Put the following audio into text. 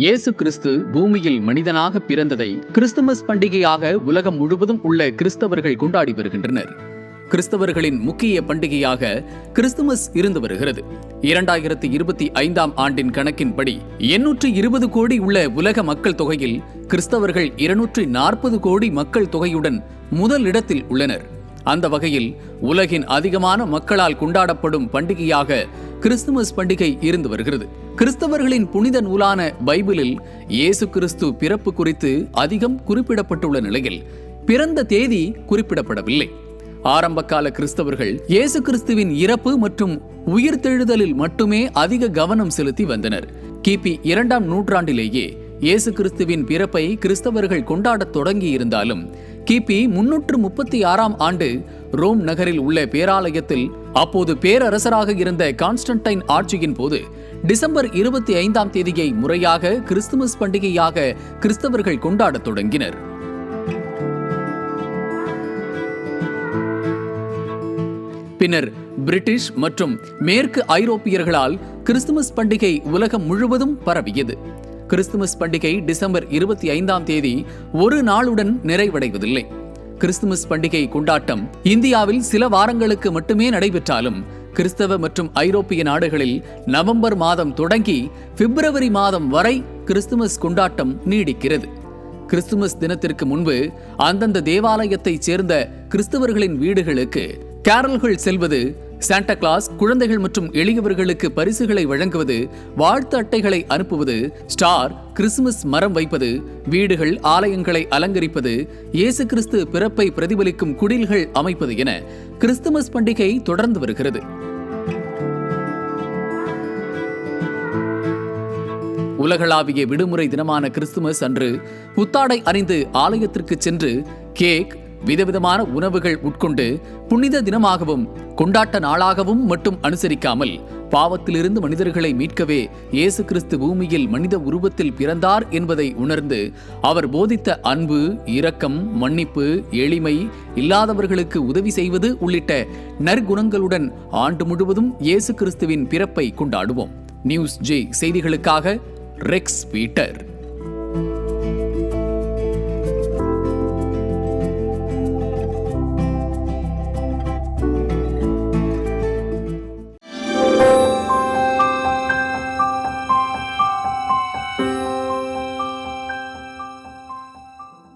இயேசு கிறிஸ்து பூமியில் மனிதனாக பிறந்ததை கிறிஸ்துமஸ் பண்டிகையாக உலகம் முழுவதும் உள்ள கிறிஸ்தவர்கள் கொண்டாடி வருகின்றனர். கிறிஸ்தவர்களின் முக்கிய பண்டிகையாக கிறிஸ்துமஸ் இருந்து வருகிறது. 2025 ஆண்டின் கணக்கின்படி 820 கோடி உள்ள உலக மக்கள் தொகையில் கிறிஸ்தவர்கள் 240 கோடி மக்கள் தொகையுடன் முதல் இடத்தில் உள்ளனர். அந்த வகையில் உலகின் அதிகமான மக்களால் கொண்டாடப்படும் பண்டிகையாக கிறிஸ்துமஸ் பண்டிகை இருந்து வருகிறது. கிறிஸ்தவர்களின் புனித நூலான பைபிளில் இயேசு கிறிஸ்து பிறப்பு குறித்து அதிகம் குறிப்பிடப்பட்டுள்ள நிலையில் பிறந்த தேதி குறிப்பிடப்படவில்லை. ஆரம்பகால கிறிஸ்தவர்கள் இயேசு கிறிஸ்துவின் இறப்பு மற்றும் உயிர்த்தெழுதலில் மட்டுமே அதிக கவனம் செலுத்தி வந்தனர். கிபி 2ஆம் நூற்றாண்டிலேயே இயேசு கிறிஸ்துவின் பிறப்பை கிறிஸ்தவர்கள் கொண்டாடத் தொடங்கி இருந்தாலும் கிபி 336ஆம் ஆண்டு ரோம் நகரில் உள்ள பேராலயத்தில் அப்போது பேரரசராக இருந்த கான்ஸ்டன்டைன் ஆட்சியின் போது டிசம்பர் 25ஆம் தேதியை முறையாக கிறிஸ்துமஸ் பண்டிகையாக கிறிஸ்தவர்கள் கொண்டாடத் தொடங்கினர். பின்னர் பிரிட்டிஷ் மற்றும் மேற்கு ஐரோப்பியர்களால் கிறிஸ்துமஸ் பண்டிகை உலகம் முழுவதும் பரவியது. கிறிஸ்துமஸ் பண்டிகை டிசம்பர் 25ஆம் தேதி ஒரு நாளுடன் நிறைவடைவதில்லை. கிறிஸ்துமஸ் பண்டிகை கொண்டாட்டம் இந்தியாவில் சில வாரங்களுக்கு மட்டுமே நடைபெற்றாலும் கிறிஸ்தவ மற்றும் ஐரோப்பிய நாடுகளில் நவம்பர் மாதம் தொடங்கி பிப்ரவரி மாதம் வரை கிறிஸ்துமஸ் கொண்டாட்டம் நீடிக்கிறது. கிறிஸ்துமஸ் தினத்திற்கு முன்பு அந்தந்த தேவாலயத்தைச் சேர்ந்த கிறிஸ்தவர்களின் வீடுகளுக்கு கேரல்கள் செல்வது, சாண்டா கிளாஸ் குழந்தைகள் மற்றும் எளியவர்களுக்கு பரிசுகளை வழங்குவது, வாழ்த்து அட்டைகளை அனுப்புவது, ஸ்டார், கிறிஸ்துமஸ் மரம் வைப்பது, வீடுகள் ஆலயங்களை அலங்கரிப்பது, இயேசு கிறிஸ்து பிறப்பை பிரதிபலிக்கும் குடில்கள் அமைப்பது என கிறிஸ்துமஸ் பண்டிகை தொடர்ந்து வருகிறது. உலகளாவிய விடுமுறை தினமான கிறிஸ்துமஸ் அன்று புத்தாடை அணிந்து ஆலயத்திற்கு சென்று கேக், விதவிதமான உணவுகள் உட்கொண்டு புனித தினமாகவும் கொண்டாட்ட நாளாகவும் மட்டும் அனுசரிக்காமல் பாவத்திலிருந்து மனிதர்களை மீட்கவே இயேசு கிறிஸ்து பூமியில் மனித உருவத்தில் பிறந்தார் என்பதை உணர்ந்து அவர் போதித்த அன்பு, இரக்கம், மன்னிப்பு, எளிமை, இல்லாதவர்களுக்கு உதவி செய்வது உள்ளிட்ட நற்குணங்களுடன் ஆண்டு முழுவதும் இயேசு கிறிஸ்துவின் பிறப்பை கொண்டாடுவோம். நியூஸ் ஜே செய்திகளுக்காக ரெக்ஸ் பீட்டர்.